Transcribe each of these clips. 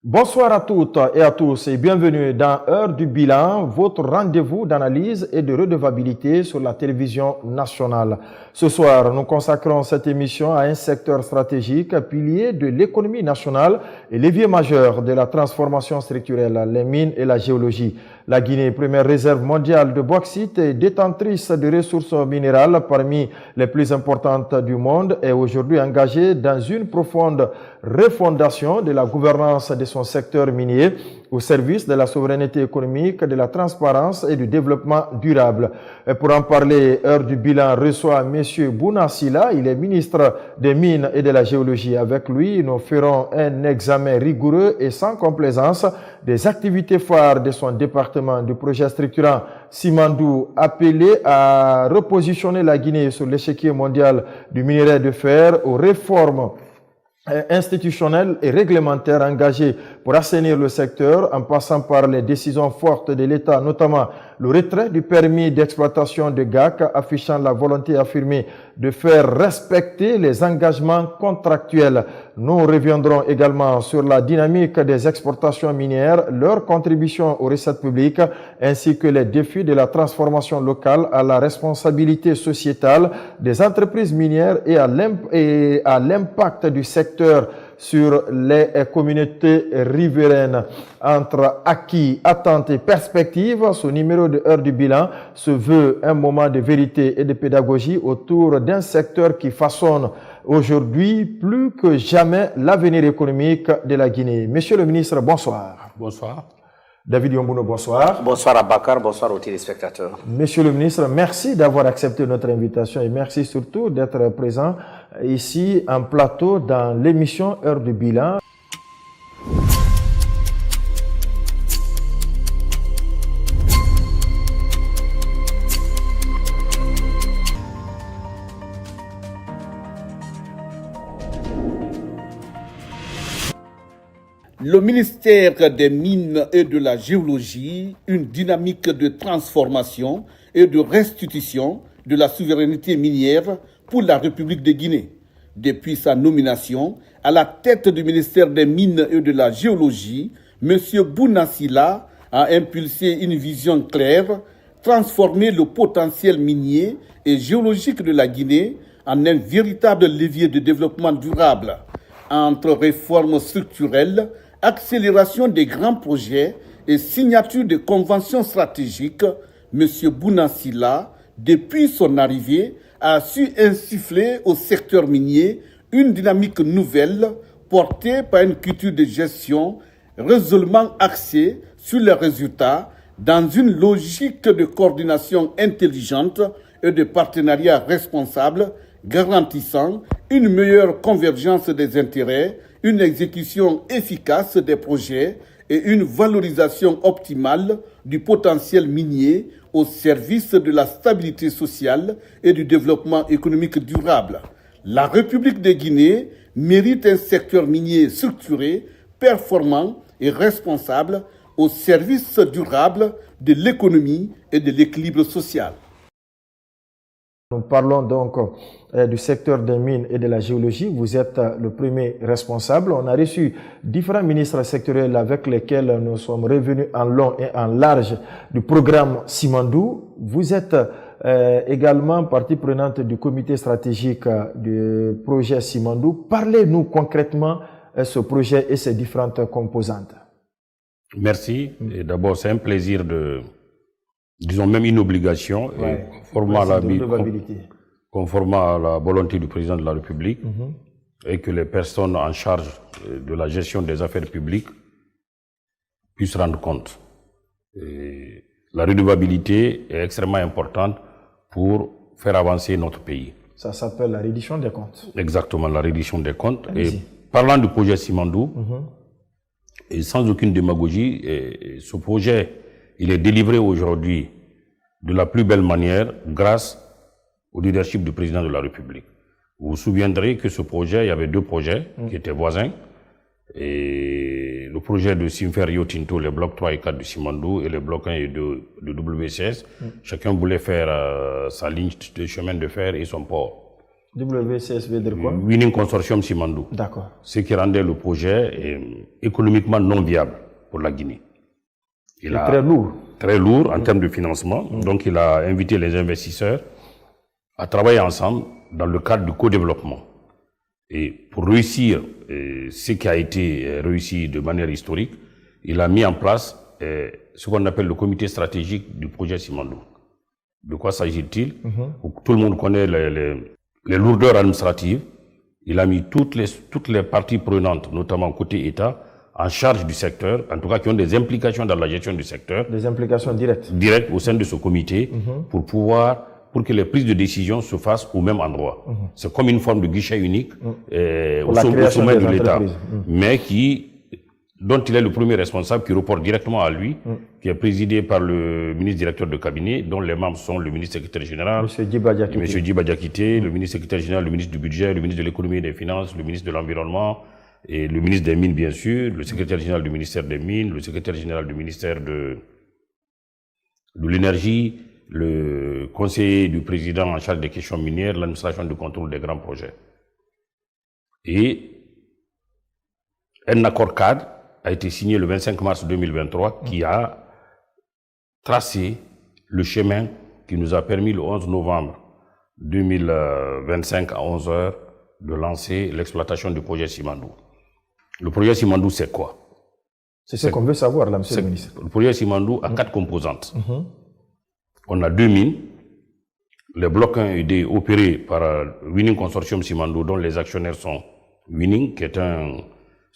Bonsoir à toutes et à tous et bienvenue dans Heure du Bilan, votre rendez-vous d'analyse et de redevabilité sur la télévision nationale. Ce soir, nous consacrons cette émission à un secteur stratégique, pilier de l'économie nationale et levier majeur de la transformation structurelle, les mines et la géologie. La Guinée, première réserve mondiale de bauxite et détentrice de ressources minérales parmi les plus importantes du monde, est aujourd'hui engagée dans une profonde refondation de la gouvernance de son secteur minier au service de la souveraineté économique, de la transparence et du développement durable. Et pour en parler, Heure du Bilan reçoit M. Bouna Sylla, il est ministre des Mines et de la Géologie. Avec lui, nous ferons un examen rigoureux et sans complaisance des activités phares de son département, du projet structurant Simandou, appelé à repositionner la Guinée sur l'échiquier mondial du minerai de fer, aux réformes institutionnelles et réglementaires engagées pour assainir le secteur en passant par les décisions fortes de l'État, notamment le retrait du permis d'exploitation de GAC affichant la volonté affirmée de faire respecter les engagements contractuels. Nous reviendrons également sur la dynamique des exportations minières, leur contribution aux recettes publiques, ainsi que les défis de la transformation locale à la responsabilité sociétale des entreprises minières et à l'impact du secteur sur les communautés riveraines. Entre acquis, attentes et perspectives, ce numéro de Heure du Bilan se veut un moment de vérité et de pédagogie autour d'un secteur qui façonne aujourd'hui plus que jamais l'avenir économique de la Guinée. Monsieur le ministre, bonsoir. Bonsoir. David Yombouno, bonsoir. Bonsoir Abakar, bonsoir aux téléspectateurs. Monsieur le ministre, merci d'avoir accepté notre invitation et merci surtout d'être présent ici en plateau dans l'émission Heure du Bilan. Le ministère des Mines et de la Géologie, une dynamique de transformation et de restitution de la souveraineté minière pour la République de Guinée. Depuis sa nomination à la tête du ministère des Mines et de la Géologie, M. Bouna Sylla a impulsé une vision claire, transformer le potentiel minier et géologique de la Guinée en un véritable levier de développement durable. Entre réformes structurelles, accélération des grands projets et signature de conventions stratégiques, M. Bouna Sylla, depuis son arrivée, a su insuffler au secteur minier une dynamique nouvelle portée par une culture de gestion résolument axée sur les résultats dans une logique de coordination intelligente et de partenariat responsable garantissant une meilleure convergence des intérêts, une exécution efficace des projets et une valorisation optimale du potentiel minier au service de la stabilité sociale et du développement économique durable. La République de Guinée mérite un secteur minier structuré, performant et responsable au service durable de l'économie et de l'équilibre social. Nous parlons donc du secteur des mines et de la géologie. Vous êtes le premier responsable. On a reçu différents ministres sectoriels avec lesquels nous sommes revenus en long et en large du programme Simandou. Vous êtes également partie prenante du comité stratégique du projet Simandou. Parlez-nous concrètement de ce projet et ses différentes composantes. Merci. Et d'abord, c'est un plaisir disons même une obligation, conformément à la volonté du président de la République, et que les personnes en charge de la gestion des affaires publiques puissent rendre compte. Et la redevabilité est extrêmement importante pour faire avancer notre pays. Ça s'appelle la reddition des comptes. Exactement, la reddition des comptes. Et parlant du projet Simandou, et sans aucune démagogie, ce projet, il est délivré aujourd'hui de la plus belle manière grâce au leadership du président de la République. Vous vous souviendrez que ce projet, il y avait deux projets qui étaient voisins. Et le projet de Simfer Rio Tinto, les blocs 3 et 4 de Simandou et les blocs 1 et 2 de WCS, chacun voulait faire sa ligne de chemin de fer et son port. WCS veut dire quoi? Winning Consortium Simandou. D'accord. Ce qui rendait le projet économiquement non viable pour la Guinée. Très lourd. Très lourd en termes de financement. Donc il a invité les investisseurs à travailler ensemble dans le cadre du co-développement. Et pour réussir ce qui a été réussi de manière historique, il a mis en place ce qu'on appelle le comité stratégique du projet Simandou. De quoi s'agit-il? Tout le monde connaît les lourdeurs administratives. Il a mis toutes les parties prenantes, notamment côté État, en charge du secteur, en tout cas qui ont des implications dans la gestion du secteur. Des implications directes. Directes au sein de ce comité, pour que les prises de décision se fassent au même endroit. C'est comme une forme de guichet unique au sommet de l'État, mais dont il est le premier responsable, qui reporte directement à lui, qui est présidé par le ministre directeur de cabinet, dont les membres sont le ministre secrétaire général, M. Djiba Diakité, le ministre secrétaire général, le ministre du budget, le ministre de l'économie et des finances, le ministre de l'environnement, et le ministre des Mines, bien sûr, le secrétaire général du ministère des Mines, le secrétaire général du ministère de l'énergie, le conseiller du président en charge des questions minières, l'administration de contrôle des grands projets. Et un accord cadre a été signé le 25 mars 2023 qui a tracé le chemin qui nous a permis le 11 novembre 2025 à 11h de lancer l'exploitation du projet Simandou. Le projet Simandou, c'est quoi? C'est ce qu'on veut savoir, là, monsieur le ministre. Le projet Simandou a 4 composantes. On a 2 mines. Les blocs 1 et 2 opérés par Winning Consortium Simandou, dont les actionnaires sont Winning, qui est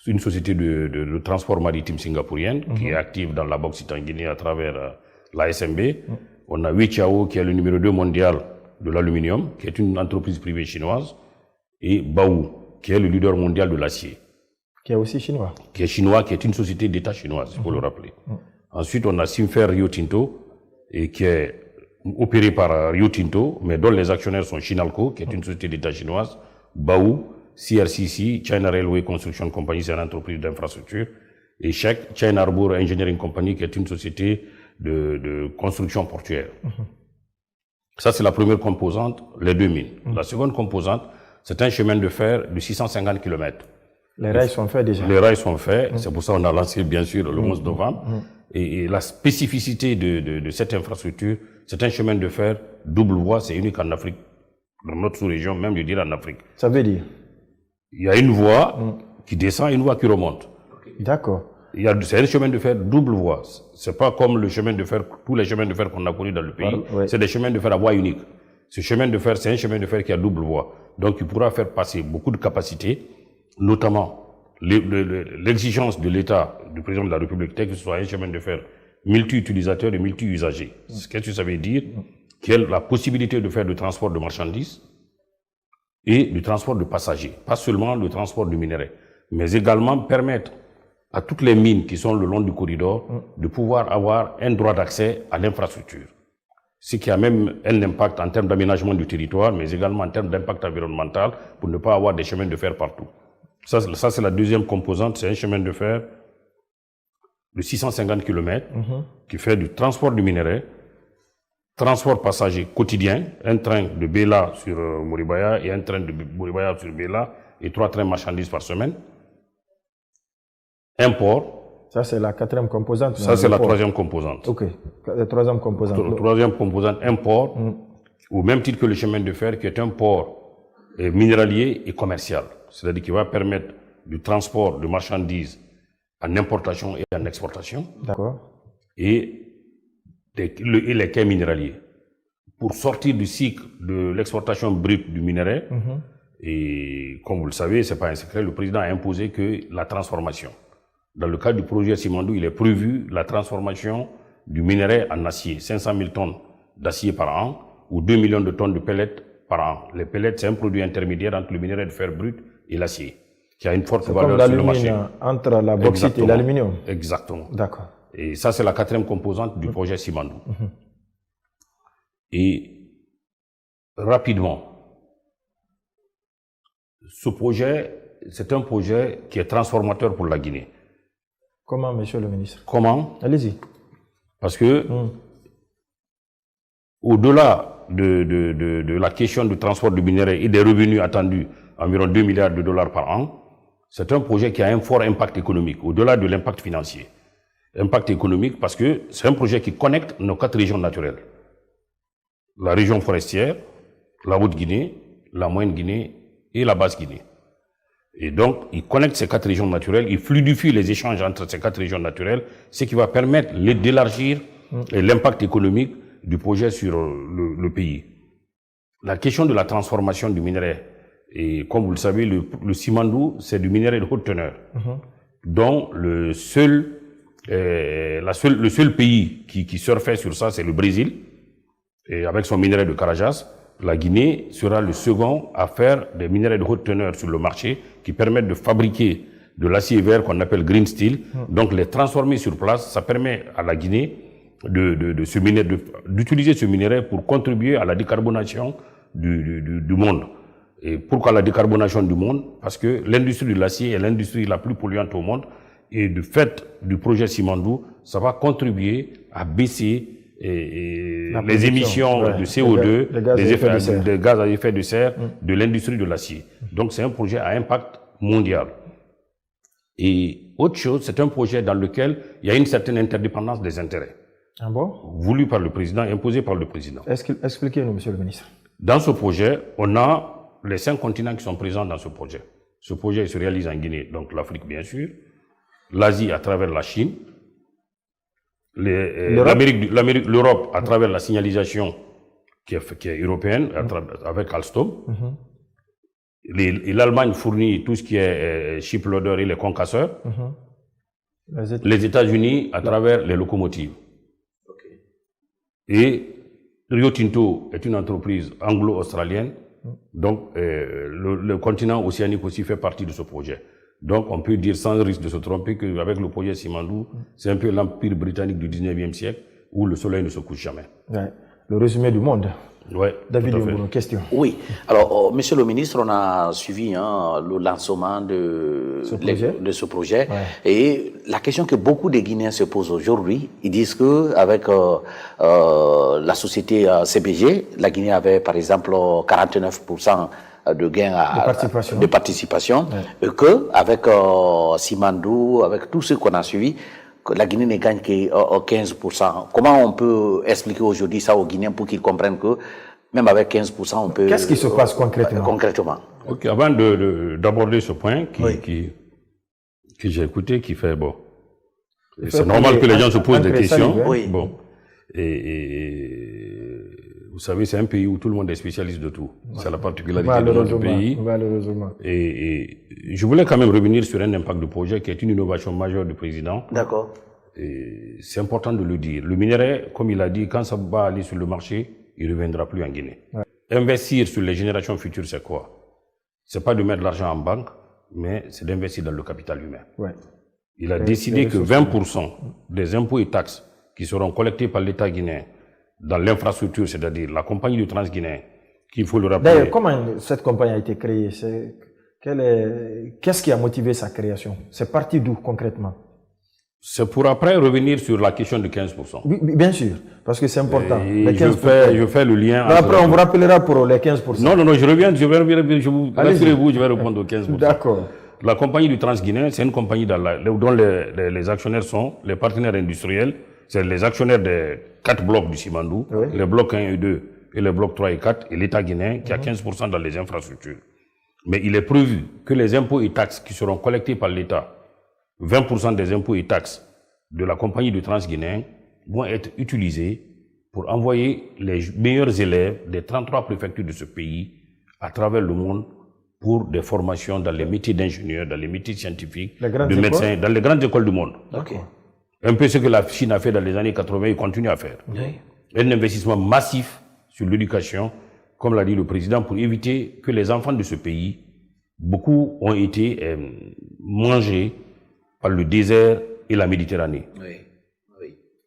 une société de transport maritime singapourienne, qui est active dans la bauxite en Guinée à travers la SMB. On a Weiqiao, qui est le numéro 2 mondial de l'aluminium, qui est une entreprise privée chinoise, et Baowu, qui est le leader mondial de l'acier. Qui est aussi chinois. Qui est une société d'État chinoise, il faut le rappeler. Ensuite, on a Simfer Rio Tinto, et qui est opéré par Rio Tinto, mais dont les actionnaires sont Chinalco, qui est une société d'État chinoise, Baowu, CRCC, China Railway Construction Company, c'est une entreprise d'infrastructure, et Chek, China Harbour Engineering Company, qui est une société de construction portuaire. Ça, c'est la première composante, les 2 mines. La seconde composante, c'est un chemin de fer de 650 km. Les rails sont faits déjà. Les rails sont faits, c'est pour ça qu'on a lancé bien sûr le 11 novembre. Et la spécificité de cette infrastructure, c'est un chemin de fer double voie, c'est unique en Afrique, dans notre sous-région, même je dirais en Afrique. Ça veut dire? Il y a une voie qui descend et une voie qui remonte. D'accord. C'est un chemin de fer double voie. C'est pas comme le chemin de fer, tous les chemins de fer qu'on a connus dans le pays. C'est des chemins de fer à voie unique. Ce chemin de fer, c'est un chemin de fer qui a double voie. Donc, il pourra faire passer beaucoup de capacités, notamment l'exigence de l'État, du président de la République, que ce soit un chemin de fer multi-utilisateur et multi-usagers. Qu'est-ce que ça veut dire? Qu'il y a la possibilité de faire du transport de marchandises et du transport de passagers. Pas seulement le transport de minerais, mais également permettre à toutes les mines qui sont le long du corridor de pouvoir avoir un droit d'accès à l'infrastructure. Ce qui a même un impact en termes d'aménagement du territoire, mais également en termes d'impact environnemental pour ne pas avoir des chemins de fer partout. Ça c'est la deuxième composante, c'est un chemin de fer de 650 km qui fait du transport du minerai, transport passager quotidien, un train de Bela sur Moribaya et un train de Moribaya sur Bela et 3 trains marchandises par semaine. Import. Ça, c'est la 4e composante. Ça, c'est la 3e composante. OK. La 3e composante. La 3e composante, import, au même titre que le chemin de fer, qui est un port minéralier et commercial. C'est-à-dire qu'il va permettre du transport de marchandises en importation et en exportation. D'accord. Et les quais minéraliers. Pour sortir du cycle de l'exportation brute du minerai, et comme vous le savez, ce n'est pas un secret, le président a imposé que la transformation. Dans le cadre du projet Simandou, il est prévu la transformation du minerai en acier, 500 000 tonnes d'acier par an ou 2 millions de tonnes de pellets par an. Les pellets, c'est un produit intermédiaire entre le minerai de fer brut et l'acier, qui a une forte valeur sur le marché. Entre la bauxite et l'aluminium. Exactement. D'accord. Et ça, c'est la 4e composante du projet Simandou. Et rapidement, ce projet, c'est un projet qui est transformateur pour la Guinée. Comment, monsieur le ministre? Comment? Allez-y. Parce que, au-delà de la question du transport du minerai et des revenus attendus, environ 2 milliards de dollars par an, c'est un projet qui a un fort impact économique, au-delà de l'impact financier. Impact économique parce que c'est un projet qui connecte nos 4 régions naturelles. La région forestière, la Haute-Guinée, la Moyenne-Guinée et la Basse-Guinée. Et donc, il connecte ces 4 régions naturelles, il fluidifie les échanges entre ces 4 régions naturelles, ce qui va permettre d'élargir l'impact économique du projet sur le pays. La question de la transformation du minerai, et comme vous le savez, le Simandou, c'est du minerai de haute teneur, dont le seul pays qui surfait sur ça, c'est le Brésil, et avec son minerai de Carajás. La Guinée sera le second à faire des minerais de haute teneur sur le marché qui permettent de fabriquer de l'acier vert qu'on appelle green steel. Donc les transformer sur place, ça permet à la Guinée d'utiliser ce minerai pour contribuer à la décarbonation du monde. Et pourquoi la décarbonation du monde? Parce que l'industrie de l'acier est l'industrie la plus polluante au monde. Et du fait du projet Simandou, ça va contribuer à baisser les émissions de CO2, des gaz à effet de serre de l'industrie de l'acier. Donc c'est un projet à impact mondial. Et autre chose, c'est un projet dans lequel il y a une certaine interdépendance des intérêts. Ah bon? Voulu par le président, imposé par le président. Expliquez-nous, monsieur le ministre. Dans ce projet, on a les 5 continents qui sont présents dans ce projet. Ce projet se réalise en Guinée, donc l'Afrique bien sûr, l'Asie à travers la Chine, l'Europe à travers la signalisation qui est européenne, avec Alstom. Et l'Allemagne fournit tout ce qui est shiploader et les concasseurs. Les États-Unis à travers les locomotives. Et Rio Tinto est une entreprise anglo-australienne. Donc le continent océanique aussi fait partie de ce projet. Donc, on peut dire sans risque de se tromper qu'avec le projet Simandou, c'est un peu l'empire britannique du 19e siècle où le soleil ne se couche jamais. Ouais. Le résumé du monde. Ouais, David Yombono, question. Oui. Alors, monsieur le ministre, on a suivi le lancement de ce projet. Ouais. Et la question que beaucoup de Guinéens se posent aujourd'hui, ils disent que avec la société CBG, la Guinée avait par exemple 49% de gains de participation, et que avec Simandou, avec tout ce qu'on a suivi, que la Guinée ne gagne que 15%. Comment on peut expliquer aujourd'hui ça aux Guinéens pour qu'ils comprennent que même avec 15%, on peut... Qu'est-ce qui se passe concrètement? Ok, avant d'aborder ce point que j'ai écouté, qui fait bon. C'est normal que les gens se posent des questions. Oui. Bon. Vous savez, c'est un pays où tout le monde est spécialiste de tout. C'est la particularité de notre pays. Et je voulais quand même revenir sur un impact du projet qui est une innovation majeure du président. D'accord. C'est important de le dire. Le minerai, comme il a dit, quand ça va aller sur le marché, il ne reviendra plus en Guinée. Investir sur les générations futures, c'est quoi? C'est pas de mettre de l'argent en banque, mais c'est d'investir dans le capital humain. Il a décidé que 20% des impôts et taxes qui seront collectés par l'État guinéen dans l'infrastructure, c'est-à-dire la compagnie du Transguinéen, qu'il faut le rappeler. D'ailleurs, comment cette compagnie a été créée? Qu'est-ce qui a motivé sa création? C'est parti d'où concrètement? C'est pour après revenir sur la question de 15%. Oui, bien sûr, parce que c'est important. Les 15%. Je fais le lien. Après, on vous rappellera pour les 15%. Non, je reviens, rassurez-vous, je vais répondre aux 15%. D'accord. La compagnie du Transguinéen, c'est une compagnie dont les actionnaires sont les partenaires industriels. C'est les actionnaires des 4 blocs du Simandou, les blocs 1 et 2 et les blocs 3 et 4, et l'État guinéen qui a 15% dans les infrastructures. Mais il est prévu que les impôts et taxes qui seront collectés par l'État, 20% des impôts et taxes de la compagnie du Transguinéen, vont être utilisés pour envoyer les meilleurs élèves des 33 préfectures de ce pays à travers le monde pour des formations dans les métiers d'ingénieurs, dans les métiers scientifiques, de médecins, dans les grandes écoles du monde. Okay. Un peu ce que la Chine a fait dans les années 80 et continue à faire. Un investissement massif sur l'éducation, comme l'a dit le président, pour éviter que les enfants de ce pays, beaucoup ont été mangés par le désert et la Méditerranée.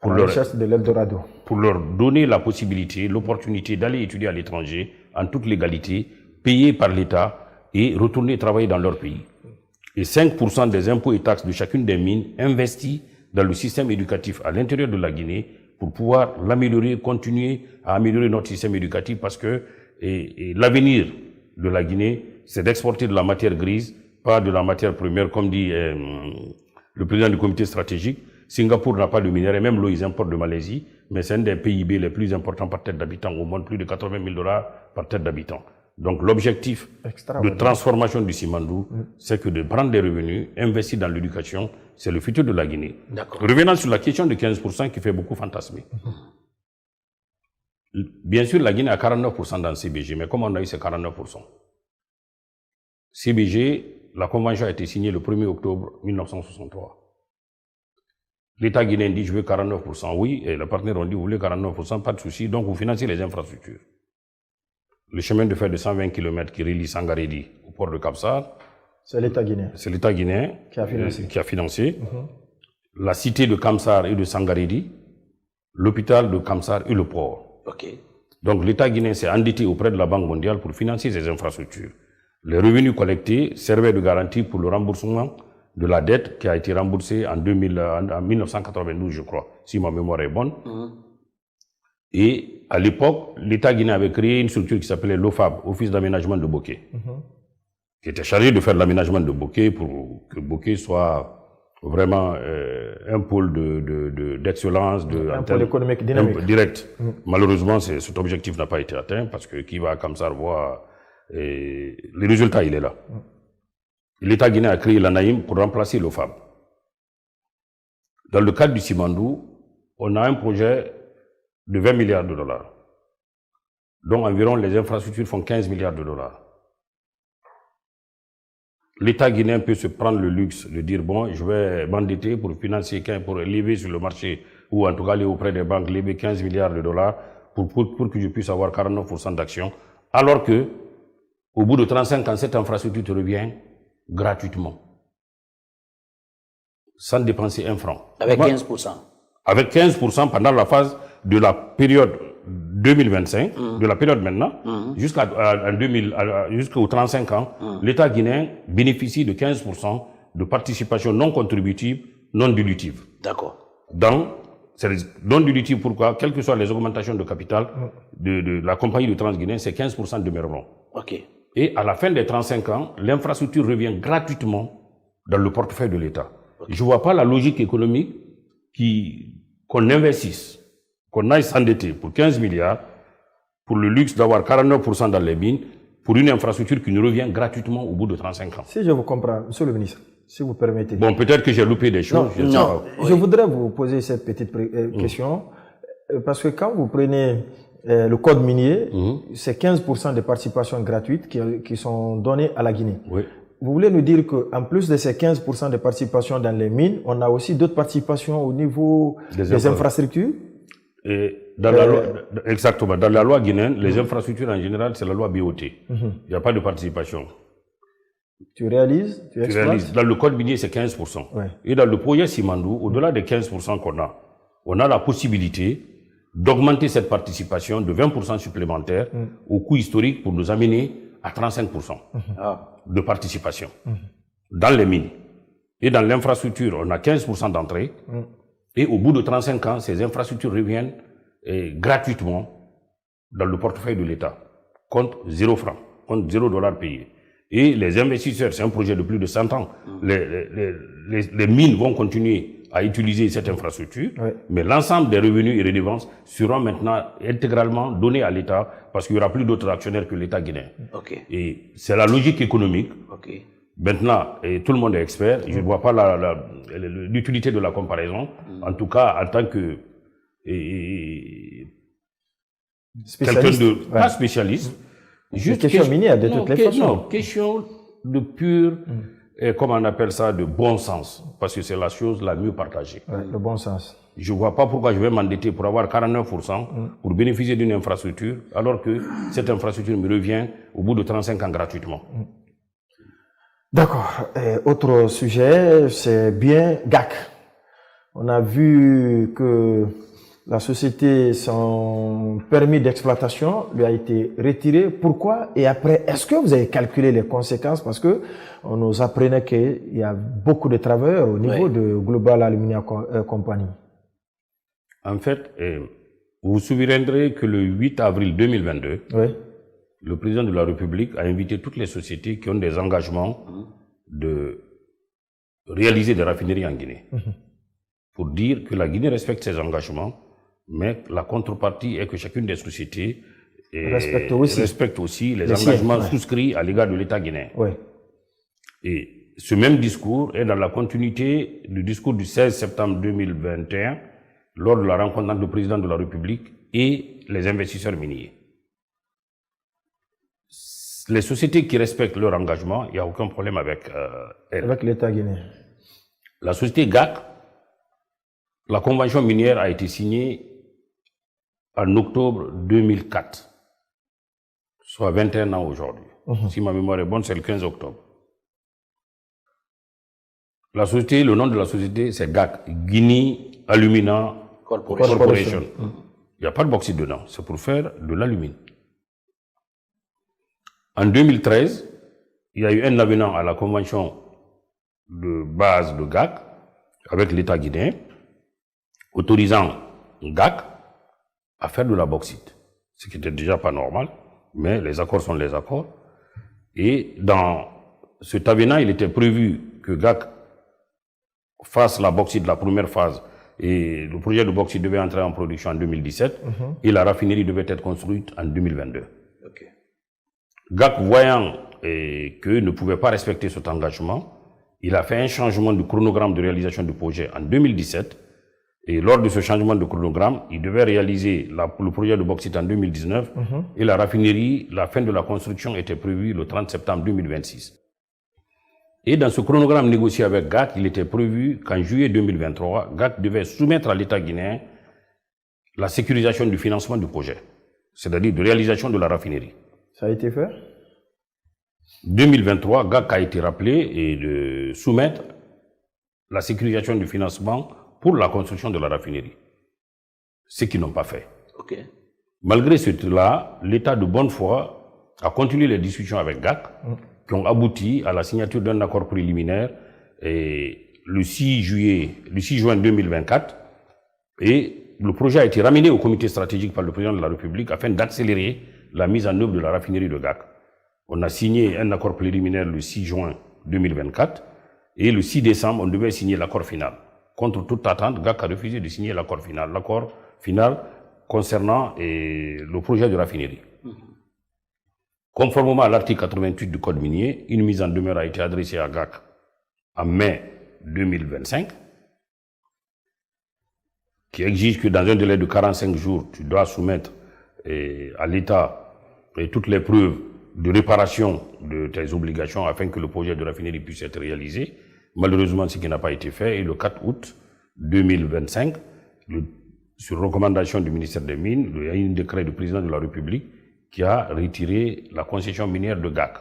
Pour la recherche de l'Eldorado. Pour leur donner la possibilité, l'opportunité d'aller étudier à l'étranger, en toute légalité, payés par l'État et retourner travailler dans leur pays. Et 5% des impôts et taxes de chacune des mines investis dans le système éducatif à l'intérieur de la Guinée pour pouvoir l'améliorer, continuer à améliorer notre système éducatif parce que l'avenir de la Guinée, c'est d'exporter de la matière grise, pas de la matière première, comme dit le président du comité stratégique. Singapour n'a pas de minerai, même l'eau, ils importent de Malaisie, mais c'est un des PIB les plus importants par tête d'habitant au monde, plus de 80 000 $ par tête d'habitant. Donc l'objectif de transformation du Simandou, c'est que de prendre des revenus, investir dans l'éducation, c'est le futur de la Guinée. Revenant sur la question de 15% qui fait beaucoup fantasmer. Bien sûr, la Guinée a 49% dans le CBG, mais comment on a eu ces 49%? CBG, la convention a été signée le 1er octobre 1963. L'État guinéen dit, je veux 49%. Oui, et les partenaires ont dit, vous voulez 49%, pas de souci, donc vous financez les infrastructures. Le chemin de fer de 120 km qui relie Sangaredi au port de Kamsar. C'est l'État guinéen. C'est l'État guinéen qui a financé. La cité de Kamsar et de Sangaredi, l'hôpital de Kamsar et le port. Donc l'État guinéen s'est endetté auprès de la Banque mondiale pour financer ces infrastructures. Les revenus collectés servaient de garantie pour le remboursement de la dette qui a été remboursée en 1992, je crois, si ma mémoire est bonne. Et à l'époque, l'État guinéen avait créé une structure qui s'appelait l'OFAB, Office d'aménagement de Boké, qui était chargé de faire l'aménagement de Boké pour que Boké soit vraiment un pôle d'excellence, un pôle économique dynamique. Direct. Malheureusement, cet objectif n'a pas été atteint parce que qui va comme ça voir les résultats, il est là. L'État guinéen a créé l'ANAIM pour remplacer l'OFAB. Dans le cadre du Simandou, on a un projet de 20 milliards de $, dont environ les infrastructures font 15 milliards de $. L'État guinéen peut se prendre le luxe de dire, bon, je vais m'endetter pour financer, pour lever sur le marché, ou en tout cas aller auprès des banques, lever 15 milliards de $, pour que je puisse avoir 49% d'actions, alors que, au bout de 35 ans, cette infrastructure te revient gratuitement, sans dépenser un franc. Avec 15%. Avec 15% pendant la phase de la période 2025, de la période maintenant, jusqu'aux 35 ans, l'État guinéen bénéficie de 15% de participation non contributive, non dilutive. D'accord. C'est non dilutive, pourquoi? Quelles que soient les augmentations de capital de la compagnie de Transguinée, c'est 15% demeureront. Et à la fin des 35 ans, l'infrastructure revient gratuitement dans le portefeuille de l'État. Je ne vois pas la logique économique qu'on investisse, qu'on aille s'endetter pour 15 milliards, pour le luxe d'avoir 49% dans les mines, pour une infrastructure qui nous revient gratuitement au bout de 35 ans. Si je vous comprends, Monsieur le ministre, si vous permettez. Bon, peut-être que j'ai loupé des choses. Je voudrais vous poser cette petite question, parce que quand vous prenez le code minier, c'est 15% de participation gratuite qui sont données à la Guinée. Vous voulez nous dire qu'en plus de ces 15% de participation dans les mines, on a aussi d'autres participations au niveau des infrastructures? Et dans la loi, exactement. Dans la loi guinéenne, les infrastructures en général, c'est la loi BOT. Il n'y a pas de participation. Tu réalises, tu exploites. Dans le code minier, c'est 15%. Et dans le projet Simandou, au-delà des 15% on a la possibilité d'augmenter cette participation de 20% supplémentaire au coût historique pour nous amener à 35% de participation dans les mines. Et dans l'infrastructure, on a 15% d'entrée. Et au bout de 35 ans, ces infrastructures reviennent gratuitement dans le portefeuille de l'État, contre 0 francs, contre 0 $ payé. Et les investisseurs, c'est un projet de plus de 100 ans, les mines vont continuer à utiliser cette infrastructure, mais l'ensemble des revenus et redevances seront maintenant intégralement donnés à l'État parce qu'il n'y aura plus d'autres actionnaires que l'État guinéen. Et c'est la logique économique. Maintenant, et tout le monde est expert, je ne vois pas l'utilité de la comparaison, en tout cas en tant que quelqu'un de pas spécialiste. Juste question minière de toutes les façons. Non, question de pur, comment on appelle ça, de bon sens, parce que c'est la chose la mieux partagée. Le bon sens. Je ne vois pas pourquoi je vais m'endetter pour avoir 49% pour bénéficier d'une infrastructure, alors que cette infrastructure me revient au bout de 35 ans gratuitement. D'accord. Autre sujet, c'est bien GAC. On a vu que la société, son permis d'exploitation lui a été retiré. Pourquoi? Et après, est-ce que vous avez calculé les conséquences? Parce que on nous apprenait qu'il y a beaucoup de travailleurs au niveau de Global Aluminium Company. En fait, vous vous souviendrez que le 8 avril 2022, le président de la République a invité toutes les sociétés qui ont des engagements de réaliser des raffineries en Guinée. Pour dire que la Guinée respecte ses engagements, mais la contrepartie est que chacune des sociétés respecte aussi les engagements souscrits à l'égard de l'État guinéen. Et ce même discours est dans la continuité du discours du 16 septembre 2021, lors de la rencontre entre le président de la République et les investisseurs miniers. Les sociétés qui respectent leur engagement, il n'y a aucun problème avec elles. Avec l'État guinéen. La société GAC, la convention minière a été signée en octobre 2004, soit 21 ans aujourd'hui. Si ma mémoire est bonne, c'est le 15 octobre. La société, le nom de la société, c'est GAC, Guinea Alumina Corporation. Il n'y a pas de bauxite dedans, c'est pour faire de l'alumine. En 2013, il y a eu un avenant à la convention de base de GAC avec l'État guinéen, autorisant GAC à faire de la bauxite, ce qui n'était déjà pas normal, mais les accords sont les accords. Et dans cet avenant, il était prévu que GAC fasse la bauxite de la première phase, et le projet de bauxite devait entrer en production en 2017, et la raffinerie devait être construite en 2022. GAC, voyant qu'il ne pouvait pas respecter cet engagement, il a fait un changement du chronogramme de réalisation du projet en 2017, et lors de ce changement de chronogramme, il devait réaliser le projet de bauxite en 2019, et la raffinerie, la fin de la construction était prévue le 30 septembre 2026. Et dans ce chronogramme négocié avec GAC, il était prévu qu'en juillet 2023, GAC devait soumettre à l'État guinéen la sécurisation du financement du projet, c'est-à-dire de réalisation de la raffinerie. Ça a été fait? 2023, GAC a été rappelé et de soumettre la sécurisation du financement pour la construction de la raffinerie. Ce qu'ils n'ont pas fait. Malgré cela, l'État de bonne foi a continué les discussions avec GAC qui ont abouti à la signature d'un accord préliminaire le 6 juin 2024, et le projet a été ramené au comité stratégique par le président de la République afin d'accélérer la mise en œuvre de la raffinerie de GAC. On a signé un accord préliminaire le 6 juin 2024 et le 6 décembre, on devait signer l'accord final. Contre toute attente, GAC a refusé de signer l'accord final concernant le projet de raffinerie. Conformément à l'article 88 du Code minier, une mise en demeure a été adressée à GAC en mai 2025, qui exige que dans un délai de 45 jours, tu dois soumettre à l'État toutes les preuves de réparation de tes obligations afin que le projet de raffinerie puisse être réalisé. Malheureusement, ce qui n'a pas été fait. Et le 4 août 2025, sur recommandation du ministère des Mines, il y a eu un décret du président de la République qui a retiré la concession minière de GAC.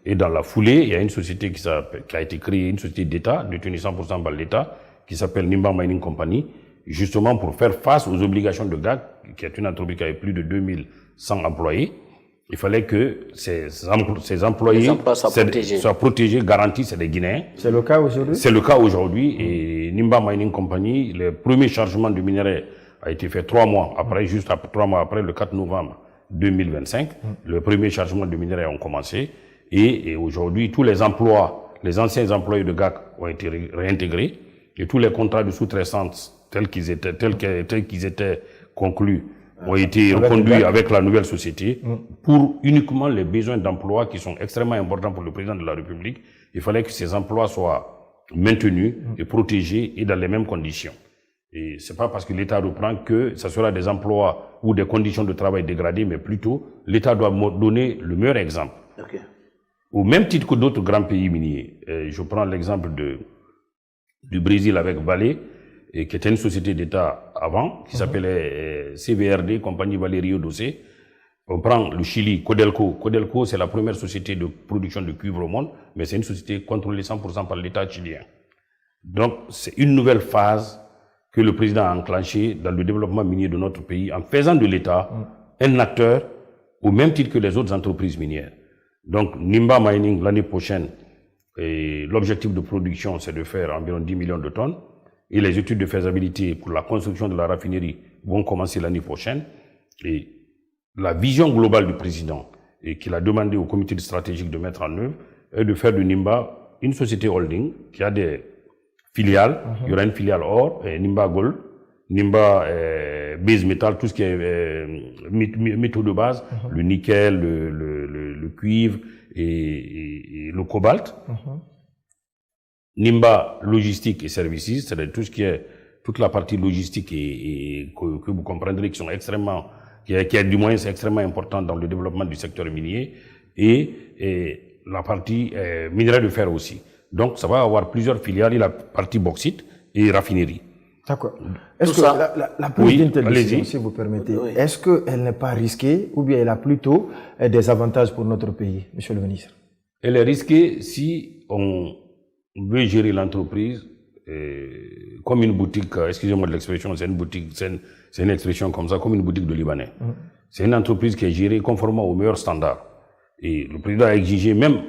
Et dans la foulée, il y a une société qui a été créée, une société d'État, détenue 100% par l'État, qui s'appelle Nimba Mining Company, justement pour faire face aux obligations de GAC, qui est une entreprise qui avait plus de 2100 employés. Il fallait que ces employés soient protégés, garantis, c'est des Guinéens. C'est le cas aujourd'hui? C'est le cas aujourd'hui. Et Nimba Mining Company, le premier chargement du minerai a été fait 3 mois après, juste 3 mois après, le 4 novembre 2025. Le premier chargement du minerai ont commencé. Et aujourd'hui, tous les emplois, les anciens employés de GAC ont été réintégrés. Et tous les contrats de sous-traitance tels qu'ils étaient conclus ont été reconduits avec la nouvelle société pour uniquement les besoins d'emploi qui sont extrêmement importants pour le président de la République. Il fallait que ces emplois soient maintenus et protégés et dans les mêmes conditions. Et c'est pas parce que l'État reprend que ça sera des emplois ou des conditions de travail dégradées, mais plutôt l'État doit donner le meilleur exemple. Au même titre que d'autres grands pays miniers. Je prends l'exemple du Brésil avec Vale, qui était une société d'État avant, qui s'appelait CVRD, Compagnie Valerio Dossé. On prend le Chili, Codelco. Codelco, c'est la première société de production de cuivre au monde, mais c'est une société contrôlée 100% par l'État chilien. Donc, c'est une nouvelle phase que le président a enclenchée dans le développement minier de notre pays, en faisant de l'État un acteur au même titre que les autres entreprises minières. Donc, Nimba Mining, l'année prochaine, l'objectif de production, c'est de faire environ 10 millions de tonnes. et les études de faisabilité pour la construction de la raffinerie vont commencer l'année prochaine. Et la vision globale du président, et qu'il a demandé au comité stratégique de mettre en œuvre, est de faire de Nimba une société holding qui a des filiales. Il y aura une filiale or, Nimba Gold, Nimba Base Metal, tout ce qui est métaux de base, le nickel, le cuivre et le cobalt. Nimba Logistique et Services, c'est-à-dire tout ce qui est toute la partie logistique que vous comprendrez qui sont extrêmement, qui est du moins extrêmement importante dans le développement du secteur minier, et la partie minerai de fer aussi. Donc ça va avoir plusieurs filiales, la partie bauxite et raffinerie. D'accord. Est-ce que la prise d'interdiction, si vous permettez, est-ce qu'elle n'est pas risquée ou bien elle a plutôt des avantages pour notre pays, monsieur le ministre? Elle est risquée si on veut gérer l'entreprise comme une boutique, excusez-moi de l'expression, c'est une boutique, c'est une expression comme ça, comme une boutique de Libanais. C'est une entreprise qui est gérée conformément aux meilleurs standards. Et le président a exigé, même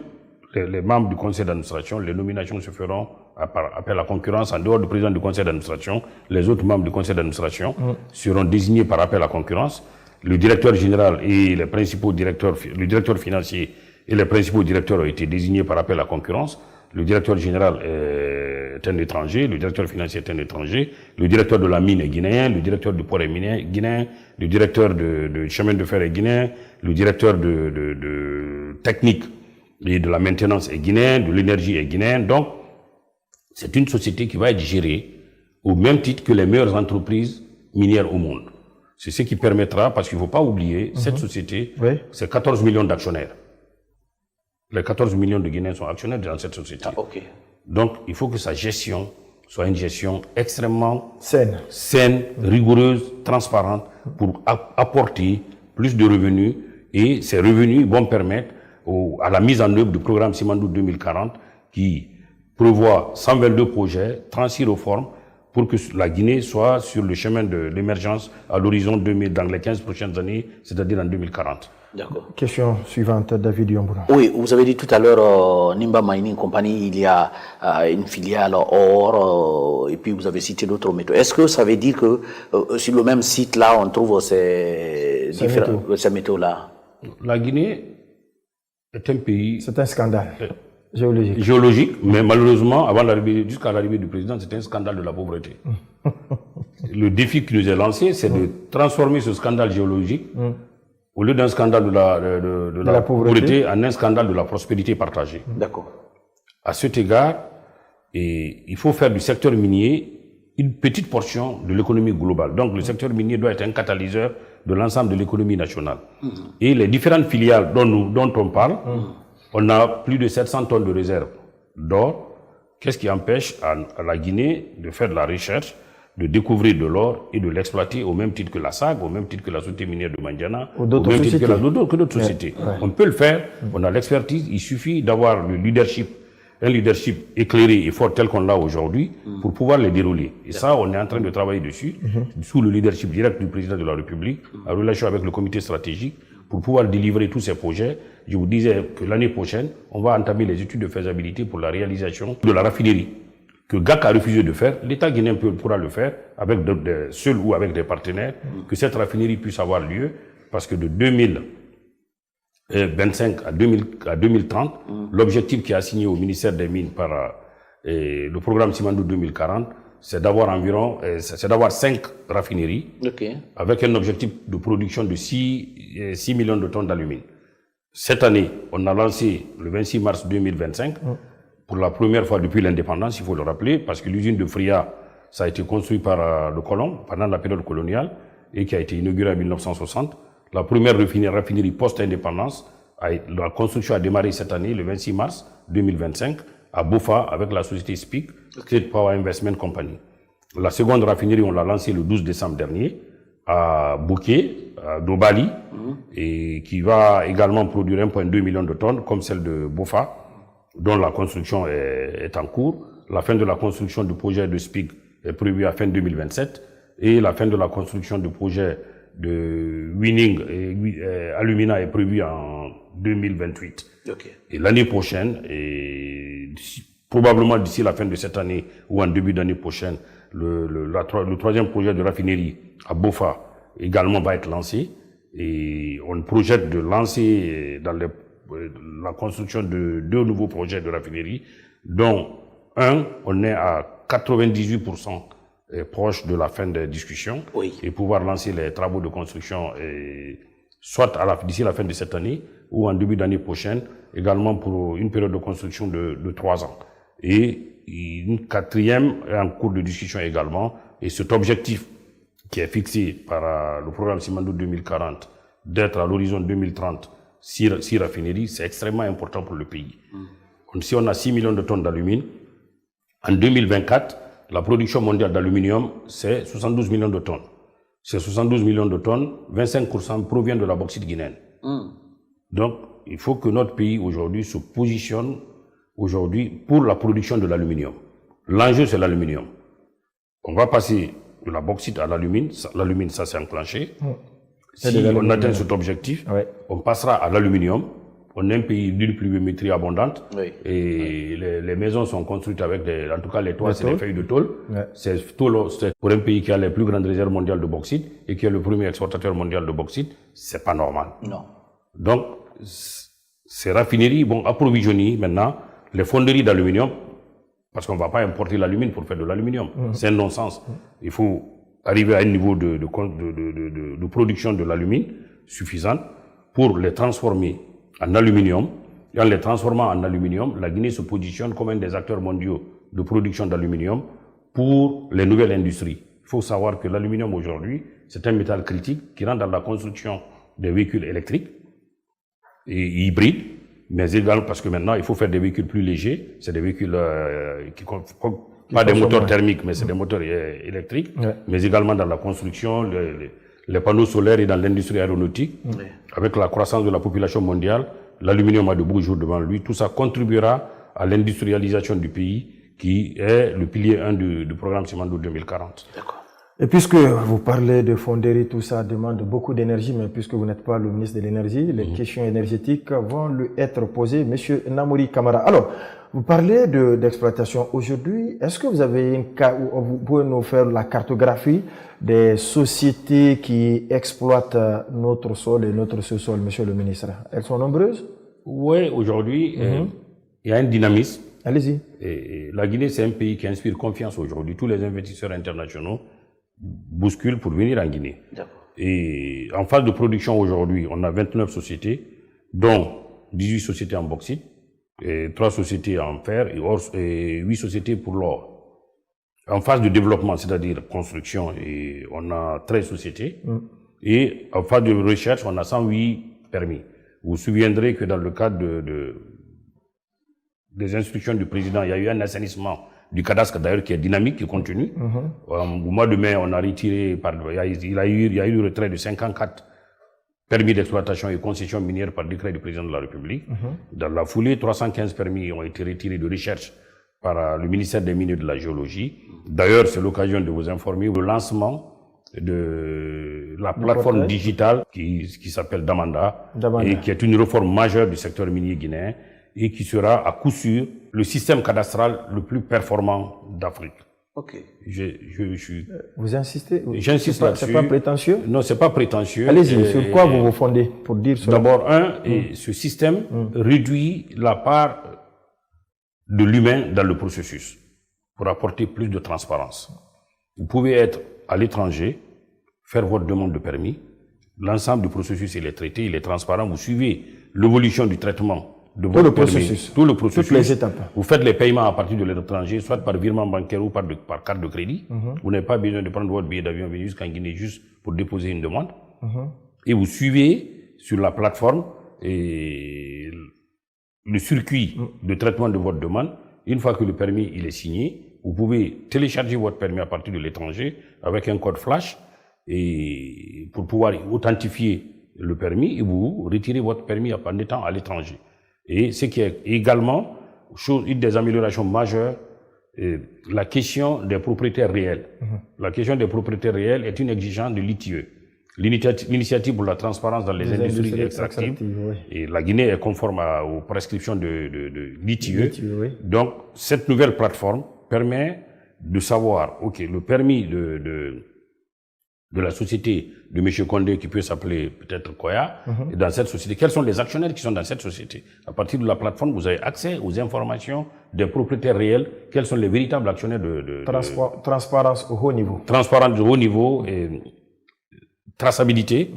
les membres du conseil d'administration, les nominations se feront par appel à concurrence. En dehors du président du conseil d'administration, les autres membres du conseil d'administration seront désignés par appel à concurrence. Le directeur général et les principaux directeurs, le directeur financier et les principaux directeurs ont été désignés par appel à concurrence. Le directeur général est un étranger, le directeur financier est un étranger, le directeur de la mine est guinéen, le directeur du port est guinéen, le directeur de chemin de fer est guinéen, le directeur de technique et de la maintenance est guinéen, de l'énergie est guinéen. Donc, c'est une société qui va être gérée au même titre que les meilleures entreprises minières au monde. C'est ce qui permettra, parce qu'il ne faut pas oublier, cette société, c'est 14 millions d'actionnaires. Les 14 millions de Guinéens sont actionnaires dans cette société. Donc, il faut que sa gestion soit une gestion extrêmement saine, rigoureuse, transparente, pour apporter plus de revenus. Et ces revenus vont permettre à la mise en œuvre du programme Simandou 2040 qui prévoit 122 projets, 36 réformes pour que la Guinée soit sur le chemin de l'émergence à l'horizon 2000, dans les 15 prochaines années, c'est-à-dire en 2040. D'accord. Question suivante, David Yombouna. Oui, vous avez dit tout à l'heure, Nimba Mining Company, il y a une filiale or, et puis vous avez cité d'autres métaux. Est-ce que ça veut dire que sur le même site-là, on trouve ces métaux-là? La Guinée est un pays... C'est un scandale géologique. Géologique, mais malheureusement, jusqu'à l'arrivée du président, c'était un scandale de la pauvreté. Le défi qui nous est lancé, c'est de transformer ce scandale géologique au lieu d'un scandale de la pauvreté, en un scandale de la prospérité partagée. D'accord. À cet égard, il faut faire du secteur minier une petite portion de l'économie globale. Donc le secteur minier doit être un catalyseur de l'ensemble de l'économie nationale. Et les différentes filiales dont on parle, on a plus de 700 tonnes de réserves d'or. Qu'est-ce qui empêche à la Guinée de faire de la recherche, de découvrir de l'or et de l'exploiter au même titre que la SAG, au même titre que la société minière de Mandiana, au même titre que d'autres sociétés. On peut le faire, on a l'expertise, il suffit d'avoir le leadership, un leadership éclairé et fort tel qu'on l'a aujourd'hui pour pouvoir les dérouler. Et ça, on est en train de travailler dessus, sous le leadership direct du président de la République, en relation avec le comité stratégique, pour pouvoir délivrer tous ces projets. Je vous disais que l'année prochaine, on va entamer les études de faisabilité pour la réalisation de la raffinerie que GAC a refusé de faire. L'État guinéen pourra le faire, avec seul ou avec des partenaires, que cette raffinerie puisse avoir lieu, parce que de 2025 à 2030, l'objectif qui est assigné au ministère des Mines par le programme Simandou 2040, c'est d'avoir 5 raffineries, avec un objectif de production de 6 millions de tonnes d'alumine. Cette année, on a lancé le 26 mars 2025, pour la première fois depuis l'indépendance, il faut le rappeler, parce que l'usine de Fria, ça a été construit par le colon pendant la période coloniale et qui a été inaugurée en 1960. La première raffinerie post-indépendance, la construction a démarré cette année, le 26 mars 2025, à Bofa, avec la société SPIC, State Power Investment Company. La seconde raffinerie, on l'a lancée le 12 décembre dernier, à Bouquet, à Dobali, et qui va également produire 1,2 million de tonnes, comme celle de Bofa, dont la construction est en cours. La fin de la construction du projet de SPIC est prévue à fin 2027 et la fin de la construction du projet de Winning et Alumina est prévue en 2028. Et l'année prochaine, probablement d'ici la fin de cette année ou en début d'année prochaine, le troisième projet de raffinerie à Bofa également va être lancé. Et on projette de lancer dans la construction de 2 nouveaux projets de raffinerie, dont un, on est à 98% proche de la fin des discussions, et pouvoir lancer les travaux de construction soit d'ici la fin de cette année ou en début d'année prochaine, également pour une période de construction de 3 ans. Et une quatrième est en cours de discussion également, et cet objectif qui est fixé par le programme Simandou 2040 d'être à l'horizon 2030 6 raffineries, c'est extrêmement important pour le pays. Si on a 6 millions de tonnes d'alumine, en 2024, la production mondiale d'aluminium, c'est 72 millions de tonnes. Ces 72 millions de tonnes, 25% proviennent de la bauxite guinéenne. Donc, il faut que notre pays aujourd'hui se positionne pour la production de l'aluminium. L'enjeu, c'est l'aluminium. On va passer de la bauxite à l'alumine. L'alumine, ça c'est enclenché. Si on atteint cet objectif, on passera à l'aluminium. On est un pays d'une pluviométrie abondante et les maisons sont construites avec en tout cas les toits, c'est des feuilles de tôle. C'est pour un pays qui a les plus grandes réserves mondiales de bauxite et qui est le premier exportateur mondial de bauxite, c'est pas normal. Non. Donc, ces raffineries vont approvisionner maintenant les fonderies d'aluminium, parce qu'on ne va pas importer l'alumine pour faire de l'aluminium. C'est un non-sens. Il faut arriver à un niveau de production de l'alumine suffisant pour les transformer en aluminium. Et en les transformant en aluminium, la Guinée se positionne comme un des acteurs mondiaux de production d'aluminium pour les nouvelles industries. Il faut savoir que l'aluminium aujourd'hui, c'est un métal critique qui rentre dans la construction des véhicules électriques et hybrides, mais également parce que maintenant, il faut faire des véhicules plus légers. C'est des véhicules pas des moteurs thermiques, mais c'est des moteurs électriques, mais également dans la construction, les panneaux solaires et dans l'industrie aéronautique. Avec la croissance de la population mondiale, l'aluminium a de beaux jours devant lui. Tout ça contribuera à l'industrialisation du pays, qui est le pilier 1 du programme Simandou 2040. D'accord. Et puisque vous parlez de fonderie, tout ça demande beaucoup d'énergie, mais puisque vous n'êtes pas le ministre de l'énergie, les questions énergétiques vont lui être posées. Monsieur Namouri Kamara, alors, vous parlez d'exploitation aujourd'hui. Est-ce que vous avez un cas où vous pouvez nous faire la cartographie des sociétés qui exploitent notre sol et notre sous-sol, monsieur le ministre? Elles sont nombreuses? Oui, aujourd'hui, il y a un dynamisme. Allez-y. Et la Guinée, c'est un pays qui inspire confiance aujourd'hui. Tous les investisseurs internationaux bousculent pour venir en Guinée. Et en phase de production aujourd'hui, on a 29 sociétés, dont 18 sociétés en bauxite, et 3 sociétés en fer et 8 sociétés pour l'or. En phase de développement, c'est-à-dire construction, et on a 13 sociétés. Et en phase de recherche, on a 108 permis. Vous vous souviendrez que dans le cadre des instructions du président, il y a eu un assainissement du cadastre d'ailleurs qui est dynamique, qui continue. Au mois de mai, on a retiré, il y a eu le retrait de 54 permis d'exploitation et concessions minières par décret du président de la République. Dans la foulée, 315 permis ont été retirés de recherche par le ministère des Mines et de la Géologie. D'ailleurs, c'est l'occasion de vous informer du lancement de la plateforme digitale qui s'appelle Damanda, et qui est une réforme majeure du secteur minier guinéen et qui sera à coup sûr le système cadastral le plus performant d'Afrique. Ok. Vous insistez? J'insiste là-dessus. C'est pas prétentieux? Non, c'est pas prétentieux. Allez-y, sur quoi vous vous fondez pour dire cela? D'abord, ce système réduit la part de l'humain dans le processus pour apporter plus de transparence. Vous pouvez être à l'étranger, faire votre demande de permis, l'ensemble du processus il est traité, il est transparent, vous suivez l'évolution du traitement de votre processus, tout le processus, toutes les étapes. Vous faites les paiements à partir de l'étranger, soit par virement bancaire ou par carte de crédit. Vous n'avez pas besoin de prendre votre billet d'avion venir jusqu'en Guinée juste pour déposer une demande. Et vous suivez sur la plateforme et le circuit de traitement de votre demande. Une fois que le permis il est signé, vous pouvez télécharger votre permis à partir de l'étranger avec un code flash et pour pouvoir authentifier le permis et vous retirez votre permis en étant à l'étranger. Et ce qui est également une des améliorations majeures, la question des propriétaires réels. La question des propriétaires réels est une exigence de l'ITIE. l'initiative pour la transparence dans les industries extractives. Oui. Et la Guinée est conforme aux prescriptions de l'ITIE. Oui. Donc, cette nouvelle plateforme permet de savoir, OK, le permis de la société de M. Condé, qui peut s'appeler peut-être Koya, et dans cette société, quels sont les actionnaires qui sont dans cette société? À partir de la plateforme, vous avez accès aux informations des propriétaires réels, quels sont les véritables actionnaires transparence au haut niveau. Transparence au haut niveau et traçabilité.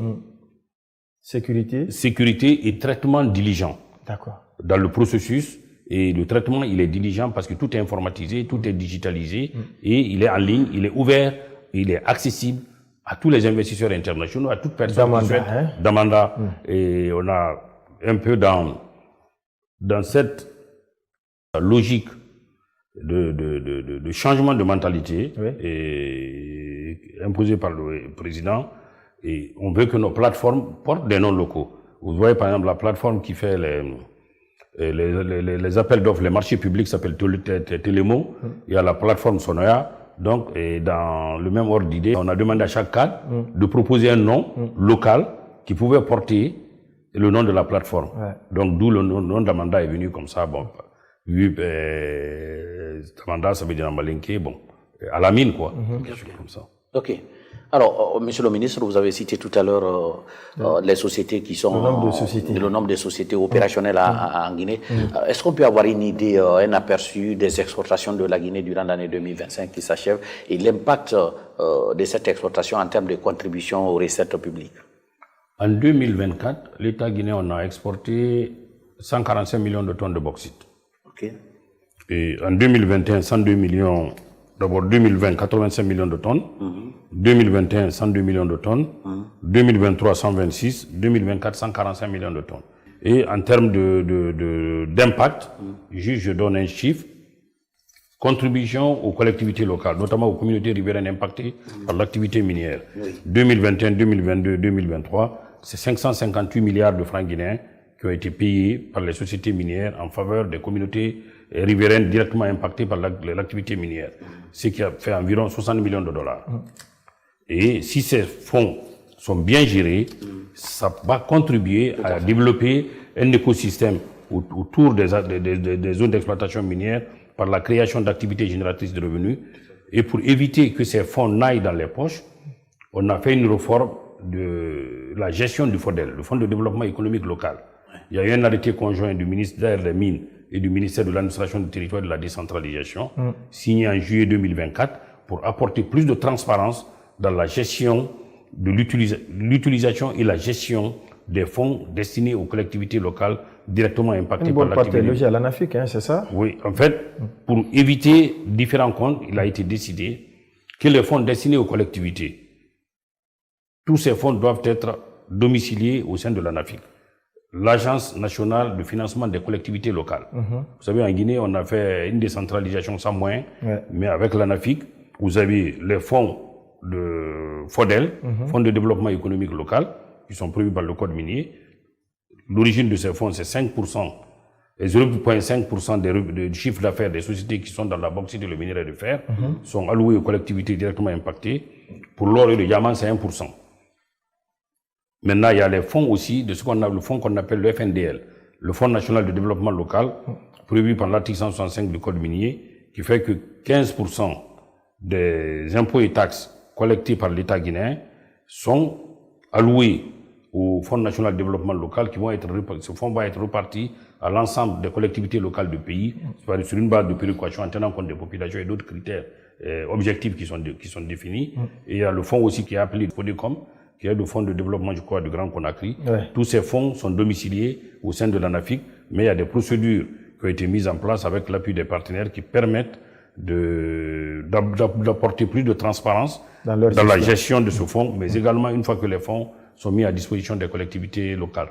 Sécurité et traitement diligent. D'accord. Dans le processus, et le traitement, il est diligent parce que tout est informatisé, tout est digitalisé, et il est en ligne, il est ouvert, il est accessible à tous les investisseurs internationaux, à toute personne qui souhaite d'Amanda. Et on a un peu dans cette logique de changement de mentalité et imposée par le président. Et on veut que nos plateformes portent des noms locaux. Vous voyez par exemple la plateforme qui fait les appels d'offres, les marchés publics s'appelle Télémo. Il y a la plateforme Sonoya. Donc, et dans le même ordre d'idée, on a demandé à chaque cadre de proposer un nom local qui pouvait porter le nom de la plateforme. Ouais. Donc, d'où le nom d'Amanda est venu comme ça. Bon, vu Amanda, ça veut dire Amalenke, bon, à la mine, quoi. Quelque chose comme ça. Ok. Alors, Monsieur le ministre, vous avez cité tout à l'heure les sociétés qui sont... Le nombre de sociétés opérationnelles en Guinée. Est-ce qu'on peut avoir une idée, un aperçu des exportations de la Guinée durant l'année 2025 qui s'achève et l'impact de cette exportation en termes de contribution aux recettes publiques? En 2024, l'État guinéen on a exporté 145 millions de tonnes de bauxite. Ok. Et en 2021, 102 millions... D'abord, 2020, 85 millions de tonnes. 2021, 102 millions de tonnes. 2023, 126. 2024, 145 millions de tonnes. Et en termes d'impact, je donne un chiffre. Contribution aux collectivités locales, notamment aux communautés riveraines impactées par l'activité minière. 2021, 2022, 2023, c'est 558 milliards de francs guinéens qui ont été payés par les sociétés minières en faveur des communautés riveraines directement impactées par l'activité minière, ce qui a fait environ 60 millions de dollars. Et si ces fonds sont bien gérés, ça va contribuer à développer un écosystème autour des zones d'exploitation minière par la création d'activités génératrices de revenus. Et pour éviter que ces fonds n'aillent dans les poches, on a fait une réforme de la gestion du FODEL, le Fonds de développement économique local. Il y a eu un arrêté conjoint du ministère des Mines et du ministère de l'administration du territoire et de la décentralisation, signé en juillet 2024, pour apporter plus de transparence dans la gestion de l'utilisation et la gestion des fonds destinés aux collectivités locales directement impactées par l'activité. Une bonne partie à l'ANAFIC, hein, c'est ça? Oui, en fait, pour éviter différents comptes, il a été décidé que les fonds destinés aux collectivités, tous ces fonds doivent être domiciliés au sein de l'ANAFIC, l'Agence nationale de financement des collectivités locales. Vous savez, en Guinée, on a fait une décentralisation sans moyens, mais avec l'ANAFIC, vous avez les fonds de FODEL, Fonds de développement économique local, qui sont prévus par le Code minier. L'origine de ces fonds, c'est 5%, et 0,5% du chiffre d'affaires des sociétés qui sont dans la bauxite et le minerai de fer sont alloués aux collectivités directement impactées. Pour l'or et le diamant, c'est 1%. Maintenant, il y a les fonds aussi, de ce qu'on a, le fonds qu'on appelle le FNDL, le Fonds national de développement local, prévu par l'article 165 du Code minier, qui fait que 15% des impôts et taxes collectés par l'État guinéen sont alloués au Fonds national de développement local qui vont être repartis. Ce fonds va être reparti à l'ensemble des collectivités locales du pays, sur une base de péréquation en tenant compte des populations et d'autres critères objectifs qui sont définis. Et il y a le fonds aussi qui est appelé FODECOM, qui est le fonds de développement, je crois, du Grand Conakry. Tous ces fonds sont domiciliés au sein de l'ANAFIC, mais il y a des procédures qui ont été mises en place avec l'appui des partenaires qui permettent d'apporter plus de transparence dans la gestion de ce fonds, mais également une fois que les fonds sont mis à disposition des collectivités locales.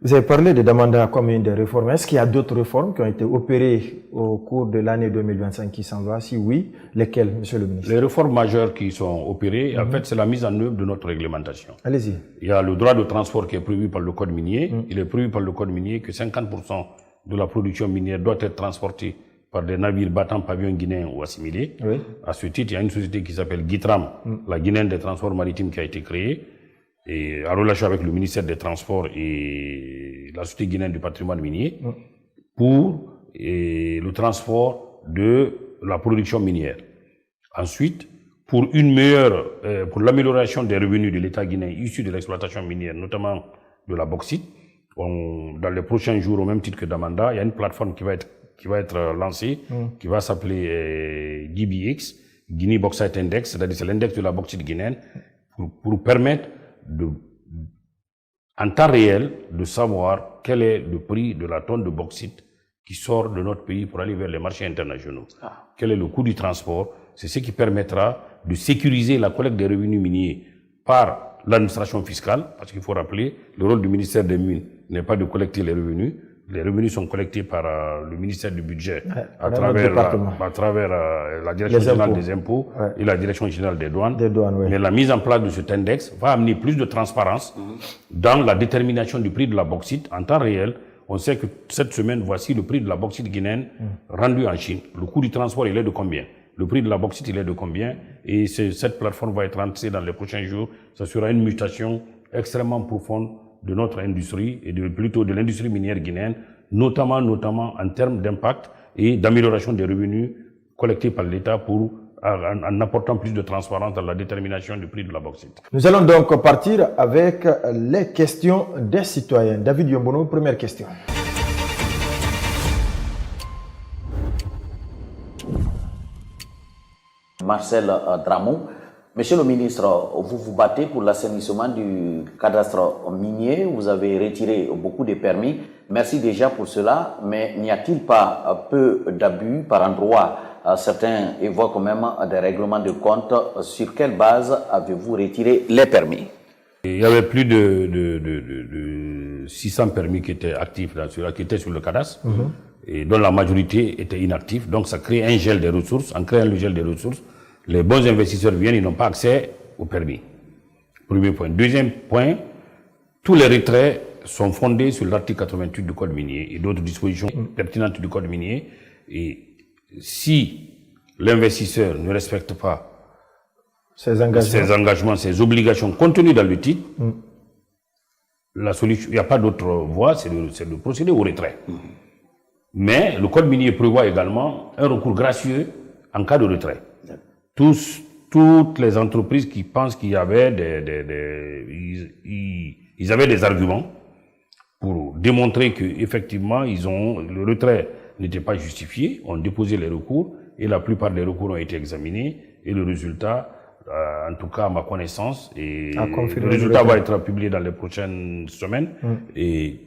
Vous avez parlé de Damanda comme une des réformes. Est-ce qu'il y a d'autres réformes qui ont été opérées au cours de l'année 2025 qui s'en va? Si oui, lesquelles, Monsieur le ministre? Les réformes majeures qui sont opérées, en fait, c'est la mise en œuvre de notre réglementation. Allez-y. Il y a le droit de transport qui est prévu par le Code minier. Il est prévu par le Code minier que 50% de la production minière doit être transportée par des navires battant pavillon guinéen ou assimilés. À ce titre, il y a une société qui s'appelle Guitram, la Guinéenne des transports maritimes, qui a été créée. et en relation avec le ministère des Transports et la Société guinéenne du patrimoine minier pour le transport de la production minière. Ensuite, pour pour l'amélioration des revenus de l'État guinéen issus de l'exploitation minière, notamment de la bauxite, dans les prochains jours, au même titre que Damanda, il y a une plateforme qui va être lancée, qui va s'appeler GBX, Guinea Bauxite Index, c'est-à-dire c'est l'index de la bauxite guinéenne, pour permettre en temps réel de savoir quel est le prix de la tonne de bauxite qui sort de notre pays pour aller vers les marchés internationaux. Quel est le coût du transport? C'est ce qui permettra de sécuriser la collecte des revenus miniers par l'administration fiscale, parce qu'il faut rappeler, le rôle du ministère des Mines n'est pas de collecter les revenus. Les revenus sont collectés par le ministère du Budget à travers la Direction générale des impôts et la Direction générale des douanes. Mais la mise en place de cet index va amener plus de transparence dans la détermination du prix de la bauxite en temps réel. On sait que cette semaine, voici le prix de la bauxite guinéenne rendu en Chine. Le coût du transport, il est de combien? Le prix de la bauxite, il est de combien? Et cette plateforme va être lancée dans les prochains jours. Ça sera une mutation extrêmement profonde de notre industrie et plutôt de l'industrie minière guinéenne, notamment en termes d'impact et d'amélioration des revenus collectés par l'État en apportant plus de transparence dans la détermination du prix de la bauxite. Nous allons donc partir avec les questions des citoyens. David Yombono, première question. Marcel Dramou. Monsieur le ministre, vous vous battez pour l'assainissement du cadastre minier. Vous avez retiré beaucoup de permis. Merci déjà pour cela. Mais n'y a-t-il pas peu d'abus par endroit? Certains évoquent même des règlements de compte. Sur quelle base avez-vous retiré les permis? Il y avait plus de 600 permis qui étaient actifs, qui étaient sur le cadastre, et dont la majorité était inactive. Donc ça crée un gel des ressources. En créant le gel des ressources, les bons investisseurs viennent, ils n'ont pas accès au permis. Premier point. Deuxième point, tous les retraits sont fondés sur l'article 88 du Code minier et d'autres dispositions pertinentes du Code minier. Et si l'investisseur ne respecte pas ses engagements, ses obligations contenues dans le titre, la solution, il n'y a pas d'autre voie, c'est de procéder au retrait. Mais le Code minier prévoit également un recours gracieux en cas de retrait. Toutes les entreprises qui pensent qu'il y avait ils avaient des arguments pour démontrer qu'effectivement le retrait n'était pas justifié, ont déposé les recours et la plupart des recours ont été examinés et le résultat, en tout cas à ma connaissance, le résultat va être publié dans les prochaines semaines et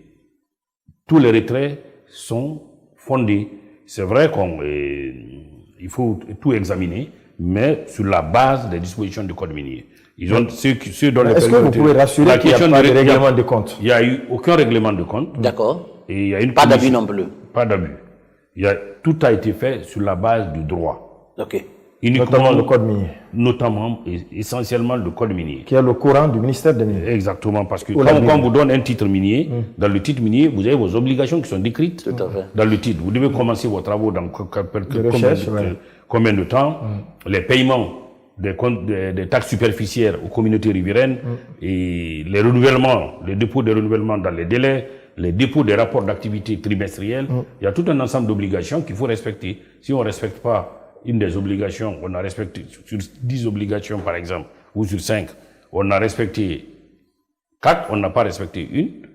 tous les retraits sont fondés. C'est vrai qu'il faut tout examiner, mais sur la base des dispositions du Code minier. Ils ont ceux dont les Est-ce que vous pouvez rassurer qu'il n'y a pas de règlement de compte? Il n'y a eu aucun règlement de compte. D'accord. Et il y a pas d'abus non plus. Pas d'abus. Tout a été fait sur la base du droit. Ok. Notamment le Code minier. Notamment et essentiellement le Code minier. Qui est le courant du ministère des Mines. Exactement, parce que quand on vous donne un titre minier, dans le titre minier, vous avez vos obligations qui sont décrites dans le titre. Vous devez commencer vos travaux dans combien de temps, les paiements des taxes superficiaires aux communautés riveraines et les renouvellements, les dépôts de renouvellement dans les délais, les dépôts des rapports d'activité trimestriels. Il y a tout un ensemble d'obligations qu'il faut respecter. Si on ne respecte pas une des obligations, on a respecté sur 10 obligations par exemple, ou sur 5, on a respecté 4, on n'a pas respecté une,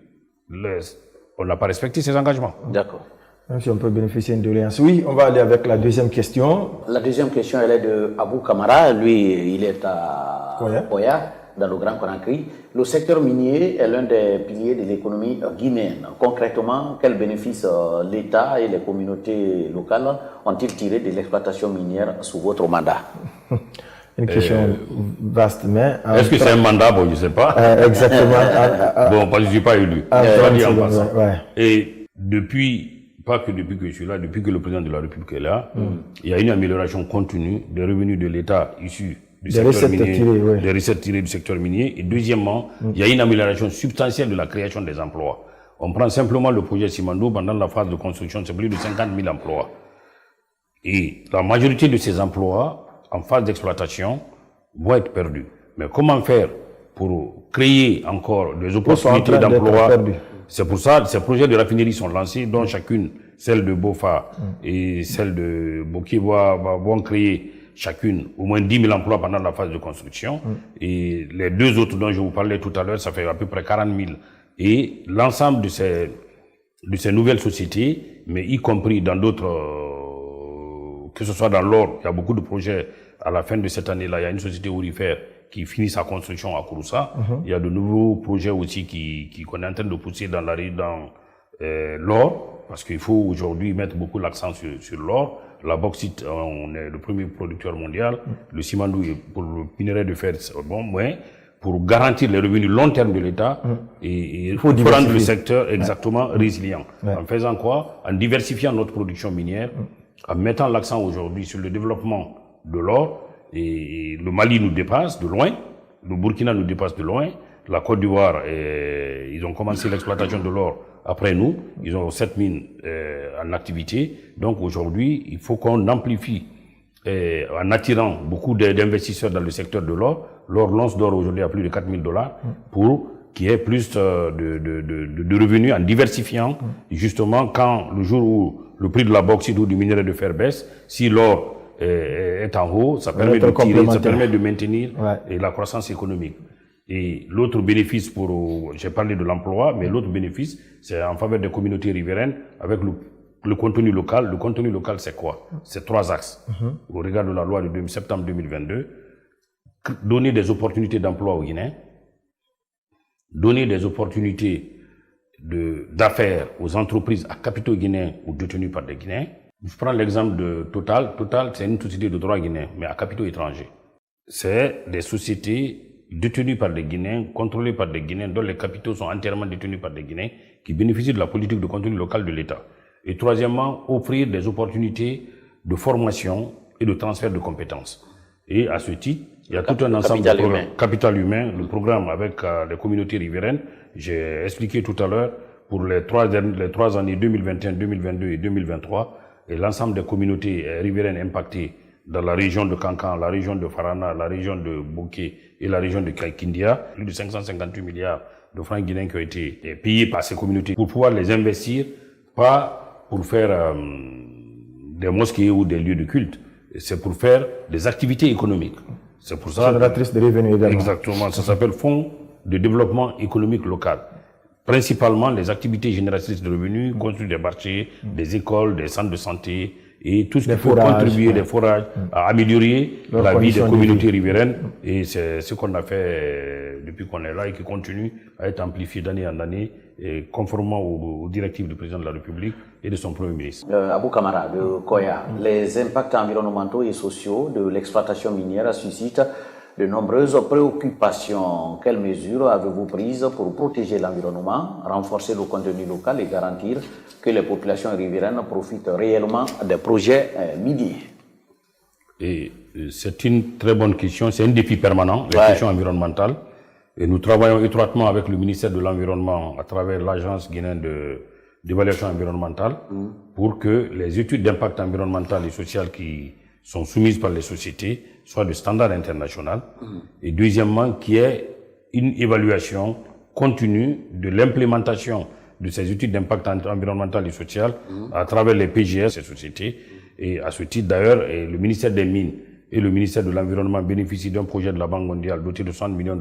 on n'a pas respecté ses engagements. D'accord. Même si on peut bénéficier d'une doléance. Oui, on va aller avec la deuxième question. La deuxième question, elle est de Abou Kamara. Lui, il est à Poya, dans le Grand Conakry. Le secteur minier est l'un des piliers de l'économie guinéenne. Concrètement, quels bénéfices l'État et les communautés locales ont-ils tiré de l'exploitation minière sous votre mandat? Une question vaste, mais... Est-ce que c'est un mandat? Bon, je ne sais pas. Exactement. Bon, parce que je ne suis pas élu. Pas dit en passant. Et pas que depuis que je suis là, depuis que le président de la République est là, il y a une amélioration continue des revenus de l'État issus du secteur minier, des recettes tirées du secteur minier. Et deuxièmement, il y a une amélioration substantielle de la création des emplois. On prend simplement le projet Simandou, pendant la phase de construction, c'est plus de 50 000 emplois. Et la majorité de ces emplois, en phase d'exploitation, vont être perdus. Mais comment faire pour créer encore des opportunités d'emploi. C'est pour ça, ces projets de raffinerie sont lancés, dont chacune, celle de Bofa et celle de Boki vont créer chacune au moins 10 000 emplois pendant la phase de construction. Et les deux autres dont je vous parlais tout à l'heure, ça fait à peu près 40 000. Et l'ensemble de ces nouvelles sociétés, mais y compris dans d'autres, que ce soit dans l'or, il y a beaucoup de projets à la fin de cette année-là. Il y a une société aurifère qui finit sa construction à Kouroussa. Il y a de nouveaux projets aussi qu'on est en train de pousser dans l'or, parce qu'il faut aujourd'hui mettre beaucoup l'accent sur l'or. La bauxite, on est le premier producteur mondial. Le Simandou, pour le minerai de fer, c'est bon, mais pour garantir les revenus long terme de l'État, et il faut rendre le secteur exactement résilient. En faisant quoi? En diversifiant notre production minière, en mettant l'accent aujourd'hui sur le développement de l'or. Et le Mali nous dépasse de loin, le Burkina nous dépasse de loin, la Côte d'Ivoire, ils ont commencé l'exploitation de l'or après nous, ils ont 7 mines en activité. Donc aujourd'hui, il faut qu'on amplifie en attirant beaucoup d'investisseurs dans le secteur de l'or. L'or, l'once d'or aujourd'hui à plus de $4 000 pour qu'il y ait plus de revenus en diversifiant. Justement, quand le jour où le prix de la bauxite ou du minerai de fer baisse, si l'or est en haut, ça permet de tirer, ça permet de maintenir la croissance économique. Et l'autre bénéfice j'ai parlé de l'emploi, mais l'autre bénéfice, c'est en faveur des communautés riveraines avec le contenu local. Le contenu local, c'est quoi? C'est 3 axes. Au regard de la loi de septembre 2022, donner des opportunités d'emploi aux Guinéens, donner des opportunités d'affaires aux entreprises à capitaux guinéens ou détenus par des Guinéens. Je prends l'exemple de Total. Total, c'est une société de droit guinéen, mais à capitaux étrangers. C'est des sociétés détenues par des Guinéens, contrôlées par des Guinéens, dont les capitaux sont entièrement détenus par des Guinéens, qui bénéficient de la politique de contenu local de l'État. Et troisièmement, offrir des opportunités de formation et de transfert de compétences. Et à ce titre, il y a tout un ensemble de programmes. Capital humain, le programme avec les communautés riveraines. J'ai expliqué tout à l'heure, pour les trois années 2021, 2022 et 2023, et l'ensemble des communautés riveraines impactées dans la région de Kankan, la région de Farana, la région de Bouké et la région de Kindia, plus de 558 milliards de francs guinéens qui ont été payés par ces communautés pour pouvoir les investir, pas pour faire des mosquées ou des lieux de culte, c'est pour faire des activités économiques. C'est pour ça. Génératrice de revenus également. Exactement, ça s'appelle Fonds de développement économique local. Principalement les activités génératrices de revenus, construire des marchés, des écoles, des centres de santé et tout ce qui peut contribuer, des forages, à améliorer la vie des communautés riveraines. Et c'est ce qu'on a fait depuis qu'on est là et qui continue à être amplifié d'année en année, et conformément aux directives du président de la République et de son Premier ministre. Abou Kamara de Koya, les impacts environnementaux et sociaux de l'exploitation minière suscitent de nombreuses préoccupations. Quelles mesures avez-vous prises pour protéger l'environnement, renforcer le contenu local et garantir que les populations riveraines profitent réellement des projets miniers? Et c'est une très bonne question, c'est un défi permanent, les questions environnementales. Et nous travaillons étroitement avec le ministère de l'Environnement à travers l'Agence guinéenne d'évaluation environnementale pour que les études d'impact environnemental et social qui sont soumises par les sociétés soient de standard international. Et deuxièmement, qu'il y ait une évaluation continue de l'implémentation de ces études d'impact environnemental et social à travers les PGS, ces sociétés. Et à ce titre, d'ailleurs, le ministère des Mines et le ministère de l'Environnement bénéficient d'un projet de la Banque mondiale doté de $100 millions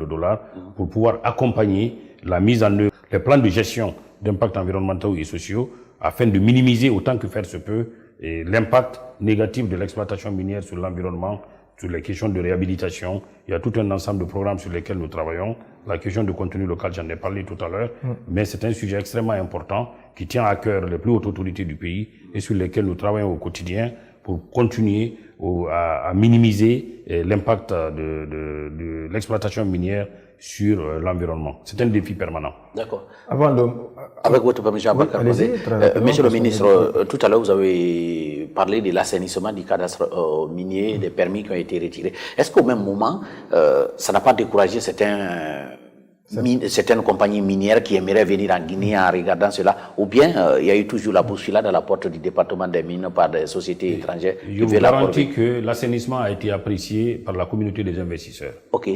pour pouvoir accompagner la mise en œuvre des plans de gestion d'impact environnementaux et sociaux afin de minimiser autant que faire se peut l'impact négatif de l'exploitation minière sur l'environnement, sur les questions de réhabilitation. Il y a tout un ensemble de programmes sur lesquels nous travaillons. La question de contenu local, j'en ai parlé tout à l'heure, mais c'est un sujet extrêmement important qui tient à cœur les plus hautes autorités du pays et sur lesquels nous travaillons au quotidien pour continuer à minimiser l'impact de l'exploitation minière sur l'environnement. C'est un défi permanent. D'accord. Avec votre permission, Monsieur le ministre, tout à l'heure vous avez parlé de l'assainissement du cadastre minier, des permis qui ont été retirés. Est-ce qu'au même moment, ça n'a pas découragé certaines compagnies minières qui aimeraient venir en Guinée en regardant cela, ou bien il y a eu toujours la bousculade à la porte du département des mines par des sociétés étrangères? Je vous garantis que l'assainissement a été apprécié par la communauté des investisseurs. Ok.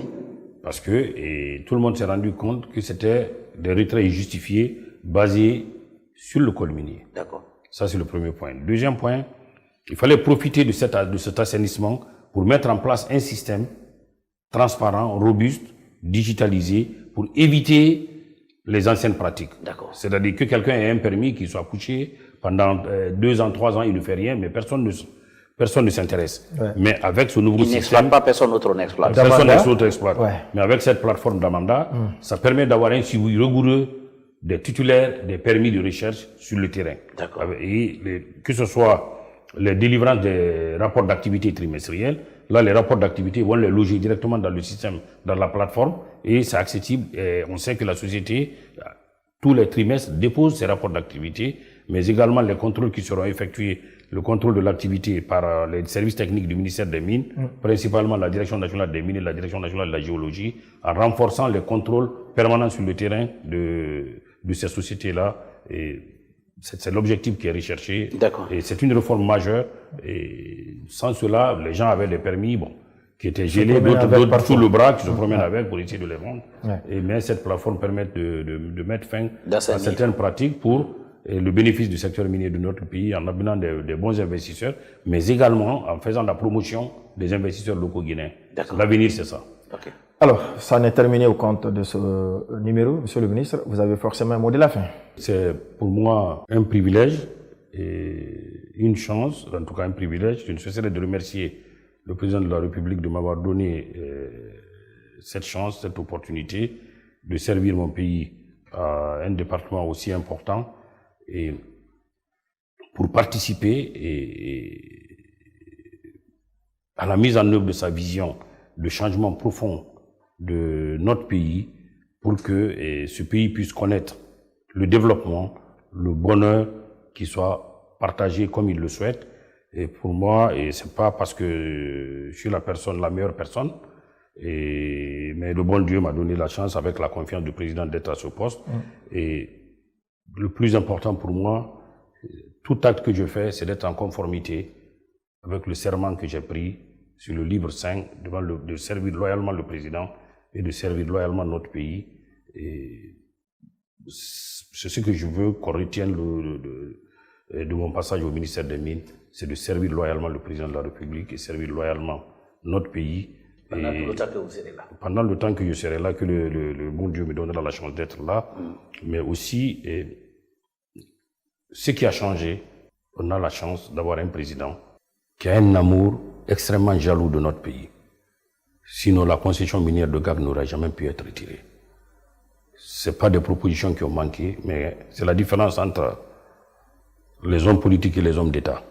parce que tout le monde s'est rendu compte que c'était des retraits injustifiés basés sur le col minier. D'accord. Ça, c'est le premier point. Deuxième point, il fallait profiter de cet assainissement pour mettre en place un système transparent, robuste, digitalisé, pour éviter les anciennes pratiques. D'accord. C'est-à-dire que quelqu'un ait un permis qui soit couché pendant 2 ans, 3 ans, il ne fait rien, mais personne ne s'intéresse. Ouais. Mais avec ce nouveau système... Il n'exploite pas, personne d'autre n'exploite. Personne d'autre exploite. Ouais. Mais avec cette plateforme d'Amanda, ça permet d'avoir un suivi rigoureux des titulaires des permis de recherche sur le terrain. D'accord. Et que ce soit les délivrances des rapports d'activité trimestriels, là, les rapports d'activité vont les loger directement dans le système, dans la plateforme, et c'est accessible. Et on sait que la société, tous les trimestres, dépose ses rapports d'activité, mais également les contrôles qui seront effectués, le contrôle de l'activité par les services techniques du ministère des Mines, principalement la Direction nationale des Mines et la Direction nationale de la Géologie, en renforçant les contrôles permanents sur le terrain de ces sociétés-là. Et c'est l'objectif qui est recherché. D'accord. Et c'est une réforme majeure. Et sans cela, les gens avaient des permis, qui étaient gelés, d'autres sous le bras, qui se promènent avec pour essayer de les vendre. Ouais. Mais cette plateforme permet de mettre fin à certaines pratiques pour le bénéfice du secteur minier de notre pays, en amenant des bons investisseurs, mais également en faisant la promotion des investisseurs locaux guinéens. L'avenir, c'est ça. Okay. Alors, ça n'est terminé au compte de ce numéro, Monsieur le ministre. Vous avez forcément un mot de la fin. C'est pour moi un privilège et une chance, en tout cas un privilège. Je ne cesserai de remercier le président de la République de m'avoir donné cette chance, cette opportunité de servir mon pays à un département aussi important et pour participer à la mise en œuvre de sa vision de changement profond de notre pays pour que ce pays puisse connaître le développement, le bonheur qui soit partagé comme il le souhaite. Et pour moi, c'est pas parce que je suis la meilleure personne, mais le bon Dieu m'a donné la chance avec la confiance du président d'être à ce poste. Et le plus important pour moi, tout acte que je fais, c'est d'être en conformité avec le serment que j'ai pris sur le livre 5, de servir loyalement le président et de servir loyalement notre pays. Et c'est ce que je veux qu'on retienne de mon passage au ministère des Mines, c'est de servir loyalement le président de la République et servir loyalement notre pays. Pendant le temps que vous serez là. Pendant le temps que je serai là, que le bon Dieu me donnera la chance d'être là. Mais aussi, ce qui a changé, on a la chance d'avoir un président qui a un amour extrêmement jaloux de notre pays. Sinon, la concession minière de Gap n'aurait jamais pu être retirée. Ce n'est pas des propositions qui ont manqué, mais c'est la différence entre les hommes politiques et les hommes d'État.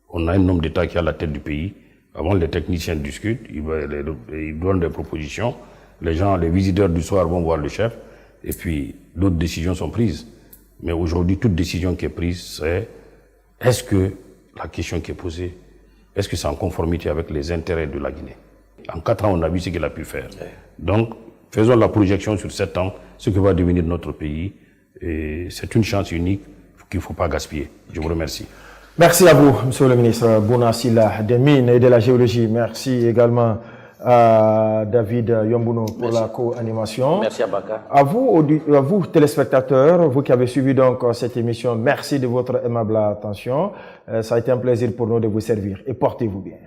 On a un homme d'État qui est à la tête du pays. Avant, les techniciens discutent, ils donnent des propositions. Les visiteurs du soir vont voir le chef, et puis d'autres décisions sont prises. Mais aujourd'hui, toute décision qui est prise, c'est est-ce que la question qui est posée, est-ce que c'est en conformité avec les intérêts de la Guinée? En 4 ans, on a vu ce qu'il a pu faire. Donc, faisons la projection sur 7 ans, ce que va devenir notre pays. Et c'est une chance unique qu'il ne faut pas gaspiller. Je vous remercie. Merci à vous, Monsieur le ministre Bouna Sylla des Mines et de la Géologie. Merci également à David Yombuno pour la co-animation. Merci à Baka. À vous, téléspectateurs, vous qui avez suivi donc cette émission, merci de votre aimable attention. Ça a été un plaisir pour nous de vous servir et portez-vous bien.